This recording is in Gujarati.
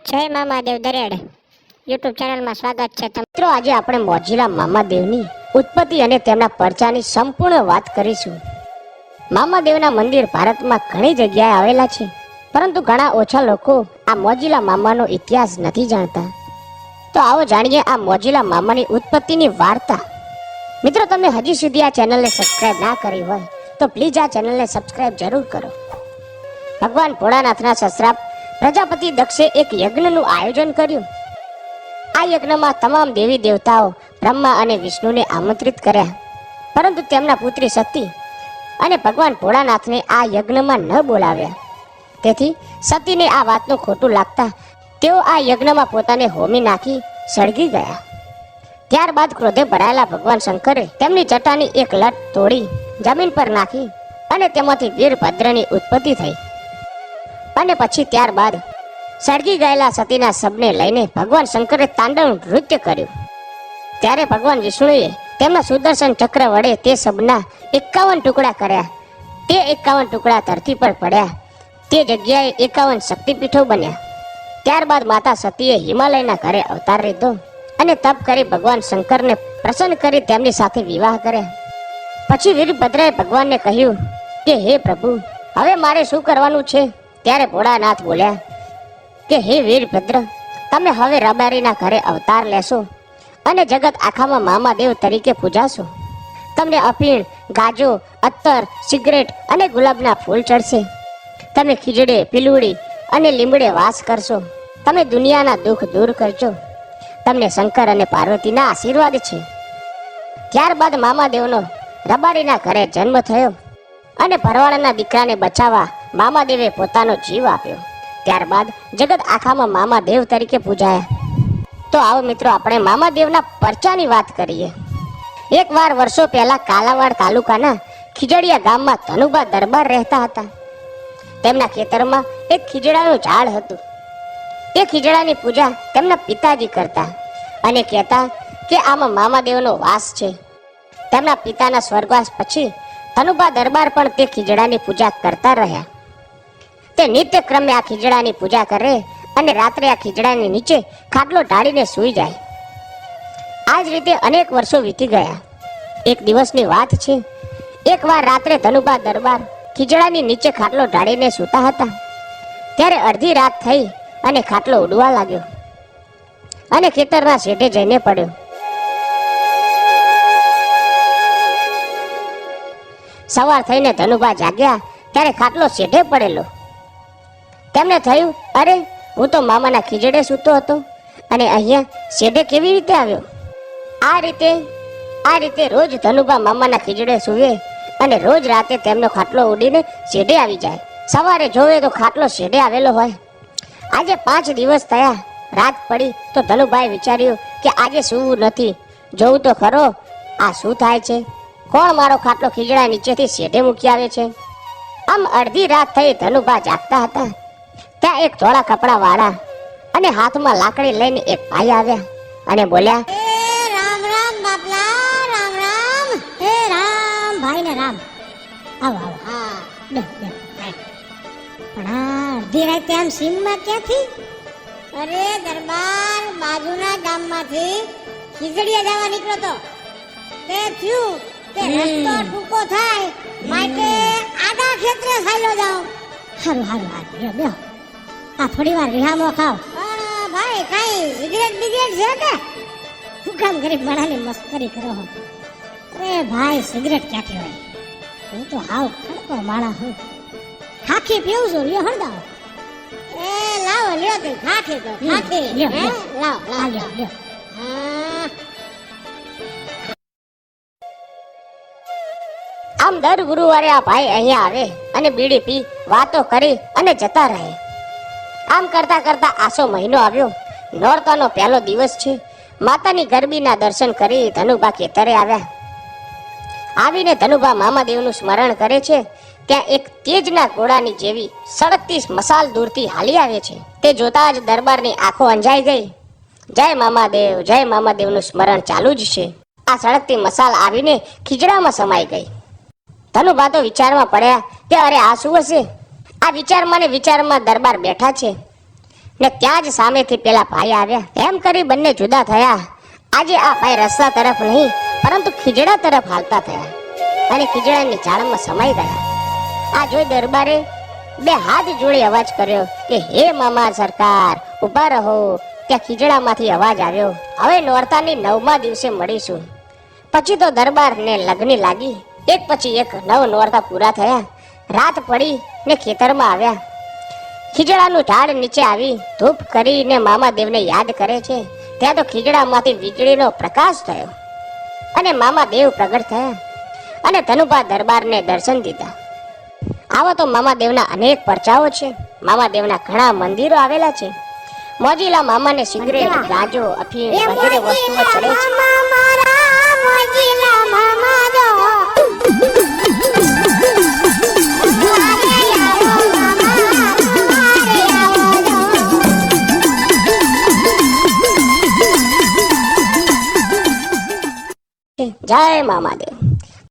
જય મામાદેવ દરેડ યુટ્યુબ ચેનલમાં સ્વાગત છે મિત્રો. આજે આપણે મોજીલા મામાદેવની ઉત્પત્તિ અને તેમના પરચાની સંપૂર્ણ વાત કરીશું. મામાદેવના મંદિર ભારતમાં ઘણી જગ્યાએ આવેલા છે, પરંતુ ઘણા ઓછા લોકો આ મોજીલા મામાનો ઇતિહાસ નથી જાણતા. તો આવો જાણીએ આ મોજીલા મામાની ઉત્પત્તિની વાર્તા. મિત્રો, તમે હજી સુધી આ ચેનલને સબસ્ક્રાઇબ ના કરી હોય તો પ્લીઝ આ ચેનલને સબસ્ક્રાઇબ જરૂર કરો. ભગવાન ભોળાનાથના સસરા પ્રજાપતિ દક્ષે એક યજ્ઞનું આયોજન કર્યું. આ યજ્ઞમાં તમામ દેવી દેવતાઓ બ્રહ્મા અને વિષ્ણુને આમંત્રિત કર્યા, પરંતુ તેમના પુત્રી સતી અને ભગવાન ભોળાનાથને આ યજ્ઞમાં ન બોલાવ્યા. તેથી સતીને આ વાતનું ખોટું લાગતા તેઓ આ યજ્ઞમાં પોતાને હોમી નાખી સળગી ગયા. ત્યારબાદ ક્રોધે ભરાયેલા ભગવાન શંકરે તેમની જટાની એક લટ તોડી જમીન પર નાખી અને તેમાંથી વીરભદ્રની ઉત્પત્તિ થઈ. અને પછી ત્યારબાદ સળગી ગયેલા સતીના શબને લઈને ભગવાન શંકરે તાંડવ નૃત્ય કર્યું. ત્યારે ભગવાન વિષ્ણુએ તેમના સુદર્શન ચક્ર વડે તે શબના 51 ટુકડા કર્યા. તે 51 ટુકડા ધરતી પર પડ્યા. તે જગ્યાએ 51 શક્તિપીઠો બન્યા. ત્યારબાદ માતા સતીએ હિમાલયના ઘરે અવતાર લીધો અને તપ કરી ભગવાન શંકરને પ્રસન્ન કરી તેમની સાથે વિવાહ કર્યા. પછી વીરભદ્રએ ભગવાનને કહ્યું કે હે પ્રભુ, હવે મારે શું કરવાનું છે? ત્યારે ભોળાનાથ બોલ્યા કે હે વીરભદ્ર, તમે હવે રબારીના ઘરે અવતાર લેશો અને જગત આખામાં મામાદેવ તરીકે પૂજાશો. તમને અફીણ, ગાજો, અત્તર, સિગરેટ અને ગુલાબના ફૂલ ચડશે. તમે ખીજડે, પીલુડી અને લીમડે વાસ કરશો. તમે દુનિયાના દુઃખ દૂર કરજો. તમને શંકર અને પાર્વતીના આશીર્વાદ છે. ત્યારબાદ મામાદેવનો રબારીના ઘરે જન્મ થયો અને ભરવાડના દીકરાને બચાવવા મામાદેવે પોતાનો જીવ આપ્યો. ત્યારબાદ જગત આખામાં મામાદેવ તરીકે પૂજાયા. તો આવો મિત્રો, આપણે મામાદેવના પરચાની વાત કરીએ. એકવાર વર્ષો પહેલા કાલાવાડ તાલુકાના ખીજડીયા ગામમાં ધનુભા દરબાર રહેતા હતા. તેમના ખેતરમાં એક ખીજડાનું ઝાડ હતું. તે ખીજડાની પૂજા તેમના પિતાજી કરતા અને કહેતા કે આમાં મામાદેવનો વાસ છે. તેમના પિતાના સ્વર્ગવાસ પછી ધનુભા દરબાર પણ તે ખીજડાની પૂજા કરતા રહ્યા. તે નિત્ય ક્રમે આ ખીજડાની પૂજા કરે અને રાત્રે આ ખીજડાની નીચે ખાટલો ઢાળીને સૂઈ જાય. આ જ રીતે અનેક વર્ષો વીતી ગયા. એક દિવસની વાત છે. એકવાર રાત્રે ધનુભા દરબાર ખીજડાની નીચે ખાટલો ઢાળીને સૂતા હતા. ત્યારે અડધી રાત થઈ અને ખાટલો ઉડવા લાગ્યો અને ખેતરના શેઢે જઈને પડ્યો. સવાર થઈને ધનુભા જાગ્યા ત્યારે ખાટલો શેઢે પડેલો. તેમને થયું, અરે, હું તો મામાના ખીજડે સૂતો હતો અને અહીંયા શેઢે કેવી રીતે આવ્યો? આ રીતે રોજ ધનુભા મામાના ખીજડે સૂવે અને રોજ રાતે તેમનો ખાટલો ઉડીને શેઢે આવી જાય. સવારે જોવે તો ખાટલો શેઢે આવેલો હોય. આજે 5 દિવસ થયા. રાત પડી તો ધનુભાઈ વિચાર્યું કે આજે સૂવું નથી, જોવું તો ખરો આ શું થાય છે. કોણ મારો ખાટલો ખીજડા નીચેથી શેઢે મૂકી આવે છે? આમ અડધી રાત થઈ ધનુભા જાગતા હતા. ત્યાં એક ધોળા કપડા વાળા અને હાથમાં લાકડી લઈને એક ભાઈ આવ્યા અને બોલ્યા, રામ રામ બાપલા, રામ રામ. હે રામ ભાઈ ને રામ. આવો આવો. હા બે બે. પણ આ અડધી રાતે આમ સીમમાં ક્યાંથી? અરે દરબાર બાજુના ગામમાંથી ખીજડીયા જવા નીકળ્યો તો. તે થયું તે રસ્તો ટૂંકો થાય માટે આડા ખેતરે સાયલો જાવ. હારું હારું હારું લ્યો લ્યો. આ થોડી વાર રિહામો ખાવ. પણ ભાઈ કાઈ સિગરેટ બિગરેટ છે કે? શું કામ કરી માણાની મસ્કરી કરો હો? અરે ભાઈ, સિગરેટ ક્યાંથી હોય? હું તો હાવ ખડકો માણા હું. ખાખી પીવું છું, લ્યો હળદાવો. એ લાવો લ્યો તે ખાખી તો ખાખી લ્યો લાવો લાવો લ્યો લ્યો. હા. આમ દર ગુરુવારે આ ભાઈ અહીંયા આવે અને બીડી પી વાતો કરી અને જતા રહે. આમ કરતા કરતા આસો મહિનો આવ્યો. નોરતાનો પહેલો દિવસ છે. માતાની ગરબીના દર્શન કરી ધનુભા ખેતરે આવ્યા. આવીને ધનુભા મામાદેવનું સ્મરણ કરે છે. ત્યાં એક તેજના ઘોડાની જેવી સળગતી મસાલ દૂરથી હાલી આવે છે. તે જોતા જ દરબારની આંખો અંજાઈ ગઈ. જય મામાદેવનું સ્મરણ ચાલુ જ છે. આ સળગતી મસાલ આવીને ખીજડામાં સમાઈ ગઈ. ધનુભા તો વિચારમાં પડ્યા કે અરે આ શું હશે? આ વિચારમાં દરબાર બેઠા છે. ને ત્યાં જ સામેથી પેલા ભાઈ આવ્યા. એમ કરી બંને જુદા થયા. આજે આ ભાઈ રસ્તા તરફ નહીં પરંતુ ખીજડા તરફ હાલતા થયા અને ખીજડાની ઝાડમાં સમાઈ ગયા. આ જોઈ દરબારે બે હાથ જોડી અવાજ કર્યો કે હે મામા સરકાર ઉભા રહો. ત્યાં ખીજડામાંથી અવાજ આવ્યો, હવે નોરતાની 9મા દિવસે મળીશું. પછી તો દરબારને લગની લાગી. એક પછી એક 9 નોરતા પૂરા થયા. રાત પડી ને ખેતરમાં આવ્યા. ખીજડાનું ઝાડ નીચે આવી ધૂપ કરીને મામા દેવને યાદ કરે છે. ત્યાં તો ખીજડામાંથી વીજળીનો પ્રકાશ થયો અને મામા દેવ પ્રગટ થયા અને ધનુભા દરબારને દર્શન દીધા. આવા તો મામા દેવના અનેક પરચાઓ છે. મામા દેવના ઘણા મંદિરો આવેલા છે. મોજીલા મામાને સિગરેટ, ગાંજો, અફીણ વગેરે વસ્તુઓ ચડે છે. જય મામા દેવ.